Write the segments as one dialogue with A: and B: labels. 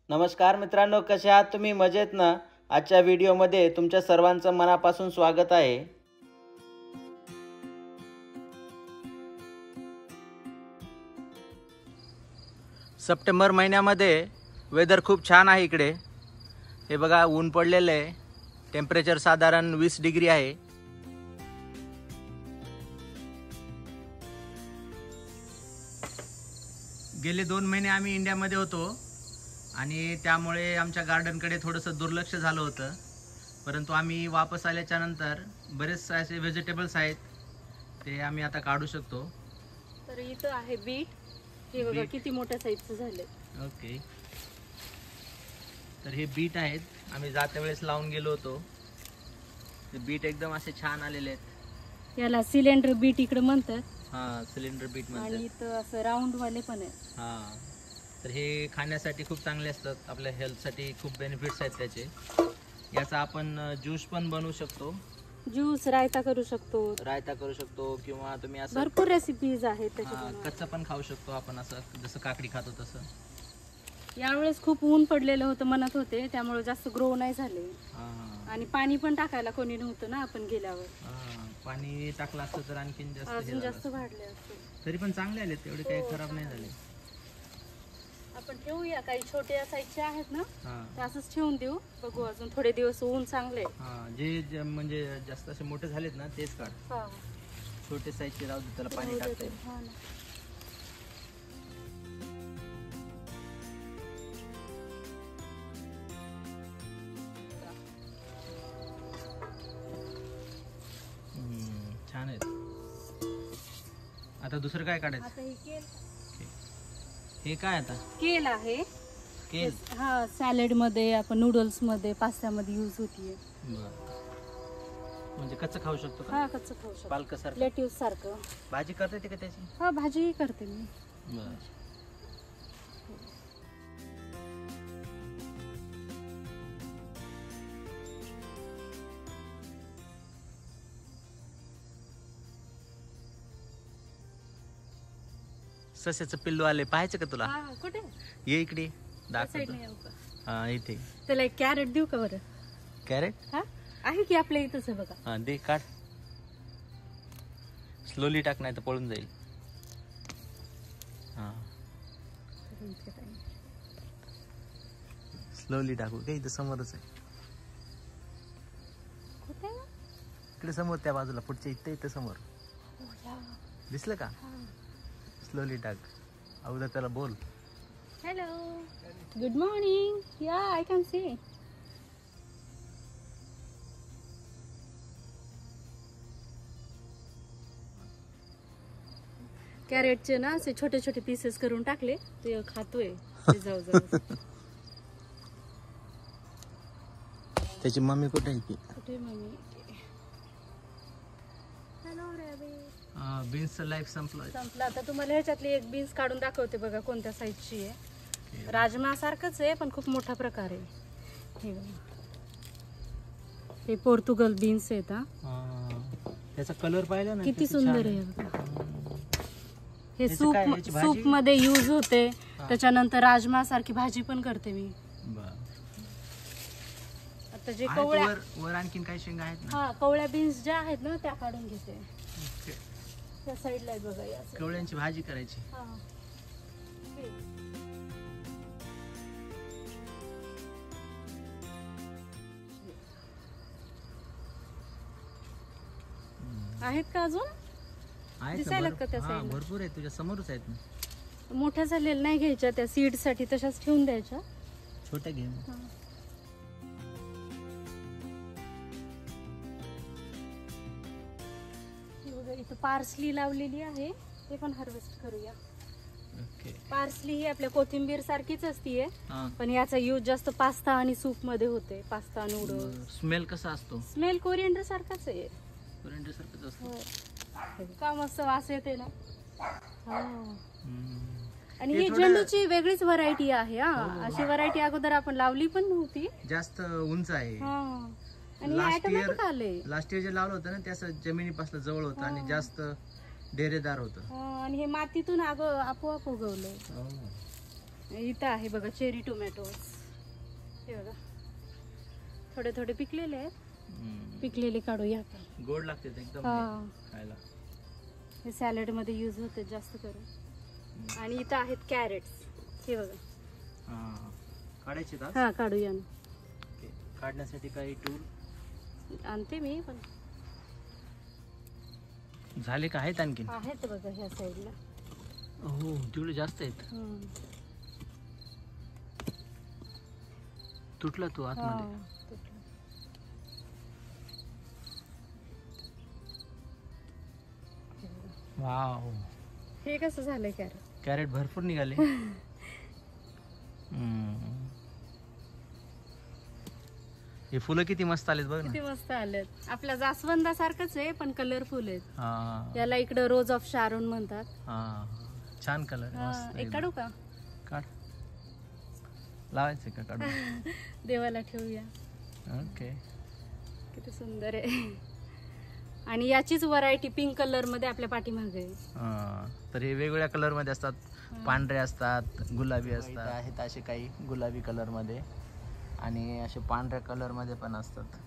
A: नमस्कार मित्रांनो, कसे आहात तुम्ही? मजेत ना? आजच्या व्हिडिओमध्ये तुमच्या सर्वांचं मनापासून स्वागत आहे. सप्टेंबर महिन्यामध्ये वेदर खूप छान आहे इकडे. हे बघा, ऊन पडलेलं आहे. टेम्परेचर साधारण 20 डिग्री आहे. गेले 2 महिने आम्ही इंडियामध्ये होतो आणि त्यामुळे आमच्या गार्डनकडे थोडंसं दुर्लक्ष झालं होतं. परंतु आम्ही वापस आल्याच्या नंतर बरेच असे व्हेजिटेबल्स आहेत, ते आम्ही आता काढू शकतो.
B: तर इथं आहे बीट. हे बघा किती मोठ्या साईजचं झाले.
A: ओके, तर हे बीट आहेत. आम्ही जात्या वेळेस लावून गेलो होतो. ते बीट एकदम असे छान आलेले आहेत.
B: याला सिलेंडर बीट इकडे म्हणतात.
A: हां, सिलेंडर बीट म्हणतात.
B: आणि इथं असं राऊंड वाले पण आहेत.
A: हां, तर हे खाण्यासाठी खूप चांगले असतात. आपल्या हेल्थसाठी खूप बेनिफिट्स आहेत त्याचे. याचा आपण ज्यूस पण बनवू शकतो.
B: ज्यूस, रायता करू शकतो.
A: किंवा तुम्ही असं
B: भरपूर रेसिपीज आहेत त्याच्यात.
A: कच्चा पण खाऊ शकतो आपण, असं जसं काकडी खातो तसं.
B: यावेळेस खूप ऊन पडलेलं होतं म्हणत होते, त्यामुळे जास्त ग्रो नाही झाले. आणि पाणी पण टाकायला कोणी नव्हतं ना आपण गेल्यावर.
A: पाणी टाकलं असतं तर आणखीन
B: अजून जास्त वाढले असते.
A: तरी पण चांगले आले, तेवढे काही खराब नाही झाले.
B: आपण ठेवूया, काही छोट्या साईजचे आहेत ना, ते असंच ठेवून देऊ. बघू, अजून थोडे दिवस ऊन चांगले.
A: जे म्हणजे जास्त असे मोठे झालेत ना तेच काढ. छोटे साईजचे राहू दे, त्याला पाणी टाकता येईल. छान आहेत. आता दुसरं काय काढायचं?
B: आता हे केल.
A: हे काय आता?
B: केल आहे.
A: केल,
B: हा, सॅलेड मध्ये, आपण नूडल्स मध्ये, पास्ता मध्ये यूज होतीये.
A: म्हणजे कच्चं खाऊ शकतो का?
B: हा, कच्चं खाऊ शकतो.
A: पालक सारखं,
B: लेट्यूस सारखं.
A: भाजी करता येते का त्याची?
B: हा, भाजीही करते मी.
A: सस्याचं पिल्लू आले, पाहायचं का तुला?
B: हा, कुठे?
A: ये इकडे दाखव.
B: साईड नाही येऊ का?
A: हा, इथे.
B: त्याला एक कॅरेट देऊ का बरं?
A: कॅरेट?
B: हा, आहे की आपल्या इथंच आहे बघा.
A: हा, दे, काढ. स्लोली टाक, नाही तर पळून जाईल. हा, स्लोली टाकू का? इथं समोरच आहे.
B: कुठे?
A: इकडे समोर, त्या बाजूला, पुढच्या इथं समोर. दिसलं का? स्लोली टाक. अगोदर त्याला बोल.
B: Hello, good morning. या, आय कॅन सी. कॅरेटचे ना असे छोटे छोटे पीसेस करून टाकले, ते खातोय. जाऊ जाऊ.
A: त्याची मम्मी कुठे आहे?
B: कुठे मम्मी? हॅलो रेबी.
A: बीन्सचं लाईफ संपलं.
B: आता तुम्हाला ह्याच्यातली एक बीन्स काढून दाखवते बघा, कोणत्या साईजची आहे. राजमा सारखंच आहे पण खूप मोठा प्रकार आहे. हे बघा, हे पोर्तुगल बीन्स आहेत.
A: त्याचा कलर पाहिला ना,
B: किती सुंदर आहे बघा. हे सूप मध्ये यूज होते. त्याच्यानंतर राजमा सारखी भाजी पण करते मी. आता जे कवळ्या
A: वर आणखीन काही शेंगा आहेत ना?
B: हा, कवळ्या बीन्स ज्या आहेत ना त्या काढून घेते. त्या साईडला आहे बघा, या
A: कवळ्यांची भाजी करायची.
B: आहेत का अजून? दिसायला का त्या साईडला?
A: भरपूर आहे, तुझ्या समोरच आहेत.
B: मोठ्या झालेल्या नाही घ्यायच्या, त्या सीड साठी तशाच ठेवून द्यायच्या.
A: छोट्या घे.
B: इथं पार्सली लावलेली आहे, ते पण हार्वेस्ट करूया. पार्सली ही आपल्या कोथिंबीर सारखीच असतीये, पण याचा यूज जास्त पास्ता आणि सूप मध्ये होते. Pasta, noodles.
A: स्मेल कसा असतो?
B: स्मेल कोरिएंडर सारखाच आहे.
A: कोरिएंडर सारखाच असतो
B: का? मस्त वास येते ना. आणि ही झेंडूची वेगळीच व्हरायटी आहे. अशी व्हरायटी अगोदर आपण लावली पण नव्हती.
A: जास्त उंच आहे.
B: आणि ऑटोमॅटिक आले.
A: लास्ट इयर जे लावलं होतं ना, त्या जमिनीपासून जवळ होतं आणि जास्त डेरेदार होतं.
B: आणि हे मातीतून आपोआप उगवलंय. इथं आहे बघा चेरी टोमॅटो. हे बघा थोडे थोडे पिकलेले आहेत, पिकलेले काढूया आपण.
A: गोड लागते ते एकदम
B: हा.
A: खायला.
B: हे सॅलड मध्ये यूज होते जास्त करून. आणि इथं आहेत कॅरेट्स, हे बघा.
A: काढायचे का?
B: हा काढूया ना.
A: काढण्यासाठी काही टूल
B: आणते मी पण.
A: झाले का आहेत आणखी?
B: आहेत बघा ह्या साईडला.
A: हो तेवढे जास्त आहेत. तुटला तो आतमध्ये. वाव,
B: हे कसं झालंय कॅरेट?
A: कॅरेट भरपूर निघाले. हे फुलं किती मस्त आलेत बघ ना.
B: किती मस्त आलेत. आपल्या जास्वंदा सारखंच आहे पण कलरफुल आहेत.
A: हा.
B: याला इकडं रोज ऑफ शारोन म्हणतात.
A: हा छान कलर.
B: एक काढू का?
A: काढ. लावायचं का? काढू.
B: देवाला ठेवूया.
A: ओके.
B: किती सुंदर आहे. आणि याचीच व्हरायटी पिंक कलर मध्ये आपल्या पाठीमागे आहे.
A: तर हे वेगवेगळ्या कलर मध्ये असतात. पांढरे असतात, गुलाबी असतात. आहेत असे काही गुलाबी कलर मध्ये आणि असे पांढऱ्या कलर मध्ये पण असतात.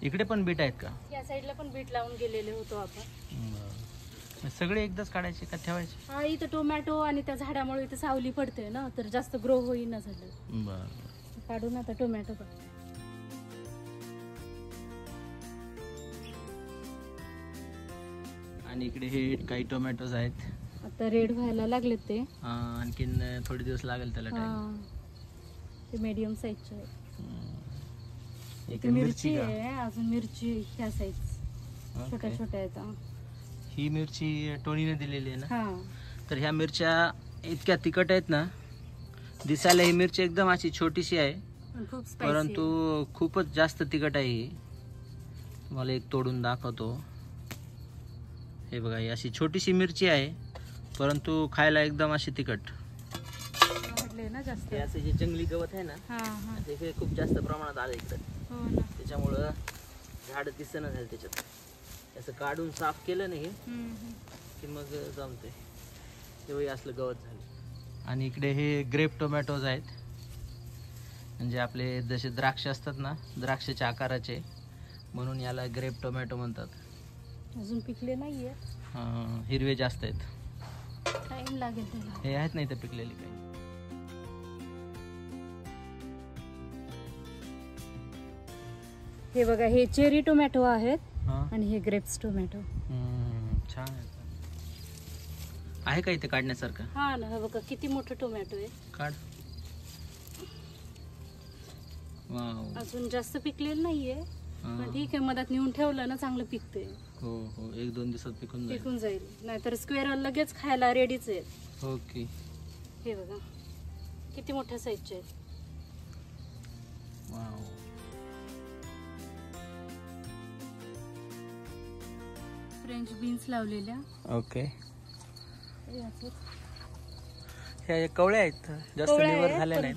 A: इकडे पण बीट आहेत का?
B: या साईडला पण बीट लावून गेलेले होतो आपण.
A: सगळे एकदाच काढायचे का ठेवायचे?
B: हा इथं टोमॅटो आणि त्या झाडामुळे इथं सावली पडते ना, तर जास्त ग्रो होईना झालं.
A: बरं.
B: काढून आता टोमॅटो पण.
A: आणि इकडे हे काही टोमॅटोज आहेत.
B: आता रेड व्हायला लागलेत ते.
A: आणखीन थोडे दिवस लागेल त्याला टाइम.
B: ते मीडियम साईजचे आहे.
A: एक
B: मिरची आहे, अजून मिरची ह्या साईज छोट्या छोट्या आहेत.
A: ही मिरची टोनीने दिलेली आहे ना.
B: हा.
A: तर ह्या मिरच्या इतक्या तिखट आहेत ना. दिसायला ही मिरची एकदम अशी छोटीशी आहे, परंतु खूपच जास्त तिखट आहे ही. तुम्हाला एक तोडून दाखवतो. हे बघा, ही अशी छोटीशी मिरची आहे, परंतु खायला एकदम अशी तिखट.
B: ना जास्त.
A: हे असं जे जंगली गवत आहे ना, हे खूप जास्त प्रमाणात आलं इकडे. त्याच्यामुळं झाड दिसणं झालं त्याच्यात. असं काढून साफ केलं नाही की मग जमते. तेव्हाही असलं गवत झालं. आणि इकडे हे ग्रेप टोमॅटोज आहेत, म्हणजे आपले जसे द्राक्ष असतात ना, द्राक्षाच्या आकाराचे, म्हणून याला ग्रेप टोमॅटो म्हणतात.
B: अजून पिकले नाहीये.
A: हिरवे जास्त आहेत.
B: टाइम लागेल त्याला.
A: हे आहेत नाही तर पिकलेले काही.
B: हे बघा, हे चेरी टोमॅटो आहेत आणि हे ग्रेप्स टोमॅटो.
A: छान आहे का इथे काढण्यासारखं?
B: हा ना, हे बघा किती मोठं टोमॅटो आहे.
A: काढ. वाव.
B: अजून जास्त पिकलेलं नाहीये, पण ठीक आहे, मधात नेऊन ठेवलं ना चांगलं पिकते.
A: हो हो, 1-2 दिवसात
B: पिकून जाईल. नाहीतर स्क्वेअर लगेच खायला रेडीच आहे.
A: ओके.
B: हे बघा किती मोठ्या साईजचे आहेत.
A: वाव.
B: फ्रेंच बीन्स लावलेल्या.
A: ओके. ह्या कवळ्या आहेत, जास्त निवड झाल्या नाहीत.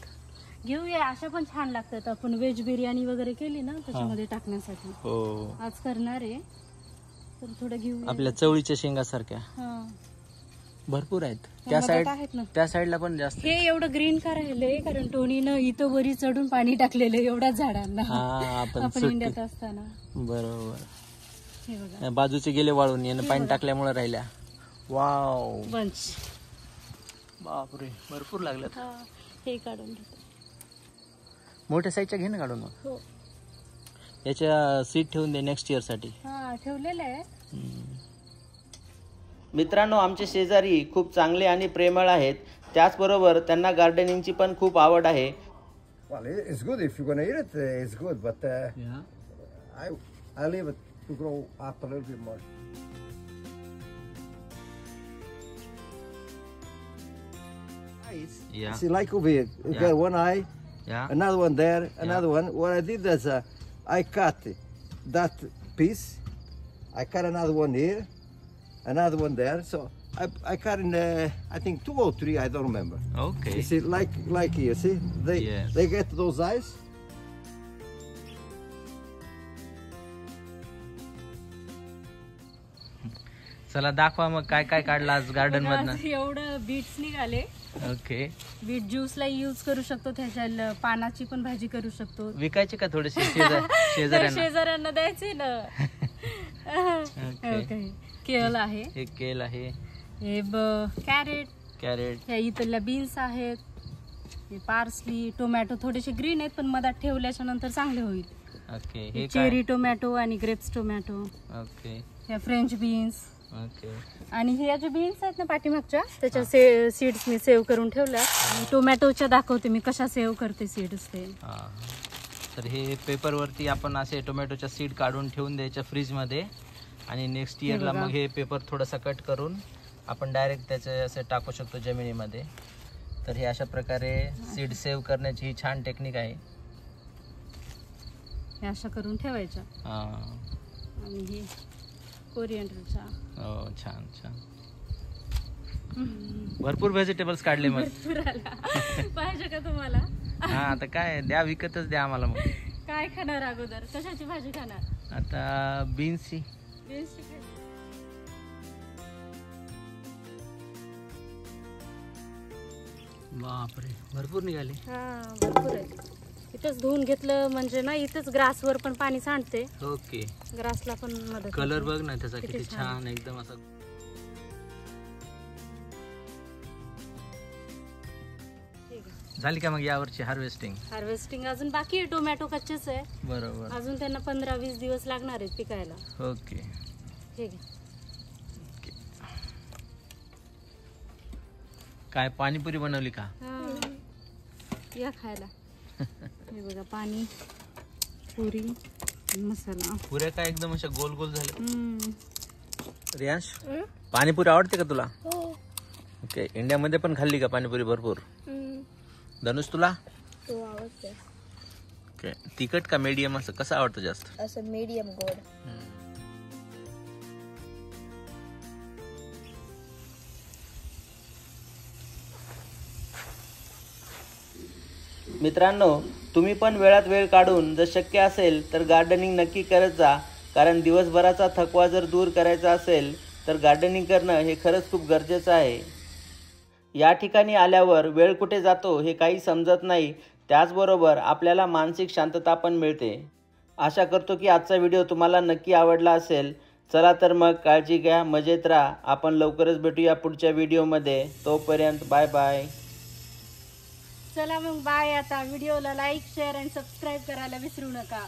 B: घेऊया, अशा पण छान लागतात. आपण व्हेज बिर्याणी वगैरे केली ना त्याच्यामध्ये टाकण्यासाठी.
A: हो,
B: आज करणार आहे, तर थोडं घेऊया.
A: आपल्या चवळीच्या शेंगासारख्या भरपूर आहेत. त्या साईडला पण जास्त.
B: हे एवढं ग्रीन का राहिले, कारण टोनीनं इथं वरी चढून पाणी टाकलेलं एवढ्या झाडांना आपण इंडियात असताना.
A: बरोबर.
B: हे बघा,
A: बाजूचे गेले वाळून, यानं पाणी टाकल्यामुळे राहिल्या. वाव.
B: बंच.
A: बापरे, भरपूर लागल्यात.
B: हे काढून घेतो.
A: मोठ्या साईजच्या घे ना काढून. मग
B: हो,
A: याच्या सीड ठेवून दे नेक्स्ट इयर साठी.
B: ठेवलेलं आहे.
A: मित्रांनो, आमचे शेजारी खूप चांगले आणि प्रेमळ आहेत. त्याचबरोबर त्यांना गार्डनिंगची पण खूप आवड आहे.
C: Well, it's good if you're going to eat it. It's good, but I leave it to grow up a little bit more.
A: Yeah.
C: See, like over here, you got one eye, another one there, another one. What I did is I cut that piece. I cut another one here, another one there. So I cut in I think 2 or 3. I don't remember.
A: Okay.
C: You see, like here. See, they get those eyes.
A: चला दाखवा मग काय काय काढलं आज garden
B: बघा,
A: मधनं.
B: आज एवढं बीट्स निघाले.
A: ओके.
B: बीट ज्यूसला यूज करू शकतो, त्याच्या पानाची पण भाजी करू शकतो.
A: विकायचे का थोडेसे शेजाऱ्यांना?
B: शेजाऱ्यांना द्यायचे ना.
A: ओके.
B: केळ आहे,
A: हे केल आहे,
B: हे कॅरेट, ह्या इथल्या बीन्स आहेत, हे पार्सली, टोमॅटो थोडेसे ग्रीन आहेत पण मधात ठेवल्याच्या नंतर चांगले होईल.
A: ओके. हे
B: चेरी टोमॅटो आणि ग्रेप्स टोमॅटो.
A: ओके.
B: ह्या फ्रेंच बीन्स.
A: ओके.
B: आणि ह्या ज्या बीन्स आहेत ना पाठीमागच्या, त्याच्या सीड्स मी सेव्ह करून ठेवल्या. आणि टोमॅटोच्या दाखवते मी कशा सेव्ह करते सीड्स ते.
A: तर हे पेपरवरती आपण असे टोमॅटोच्या सीड काढून ठेवून द्यायच्या फ्रीजमध्ये आणि नेक्स्ट इयरला मग हे पेपर थोडासा कट करून आपण डायरेक्ट त्याचे असे टाकू शकतो जमिनीमध्ये. तर हे अशा प्रकारे सीड सेव्ह करण्याची ही छान टेक्निक आहे.
B: हे अशा करून ठेवायच्या. आणि हे कोरिएंडरचा.
A: हो, छान छान. भरपूर व्हेजिटेबल्स काढले मग.
B: पाहिजे का तुम्हाला?
A: हा, आता काय द्या, विकतच द्या आम्हाला. मग
B: काय खाणार अगोदर? कशाची भाजी खाणार?
A: आता बीन्सची. बापरे, भरपूर निघाले.
B: हा, भरपूर आहे. इथंच धुवून घेतलं म्हणजे ना, इथंच ग्रासवर पण पाणी सांडते.
A: ओके.
B: ग्रासला पण मदत.
A: कलर बघ ना त्याचा किती छान, एकदम असा. झाली का मग यावरची हार्वेस्टिंग? अजून बाकी आहे. टोमॅटो कच्चेच आहे. बरोबर.
B: अजून त्यांना 15-20 दिवस लागणार आहेत पिकायला.
A: ओके.
B: ठीक आहे.
A: काय पाणीपुरी बनवली का?
B: या खायला. हे बघा, पाणी पुरी मसाला.
A: पुऱ्या काय एकदम अशा गोल गोल झाल्या. रियांश, पाणीपुरी आवडते का तुला? ओके. इंडियामध्ये पण खाल्ली का पाणीपुरी भरपूर? धनुष, तुला?
D: आवडते.
A: ओके. तिखट का मीडियम, असं कसं आवडतं जास्त?
D: असं मीडियम गोड.
A: मित्रांनो, तुम्ही पण वेळात वेळ काढून जर शक्य असेल तर गार्डनिंग नक्की करत जा. कारण दिवसभराचा थकवा जर दूर करायचा असेल तर गार्डनिंग करणं हे खरंच खूप गरजेचं आहे. या ठिकाणी आल्यावर वेळ कुठे जातो हे काही समजत नाही. त्याचबरोबर आपल्याला मानसिक शांतता पण मिळते. आशा करतो की आजचा व्हिडिओ तुम्हाला नक्की आवडला असेल. चला तर मग, काळजी घ्या, मजेत राहा. आपण लवकरच भेटूया पुढच्या व्हिडिओमध्ये. तोपर्यंत बाय बाय.
B: चला मग बाय. आता व्हिडिओला लाईक, शेअर आणि सबस्क्राईब करायला विसरू नका.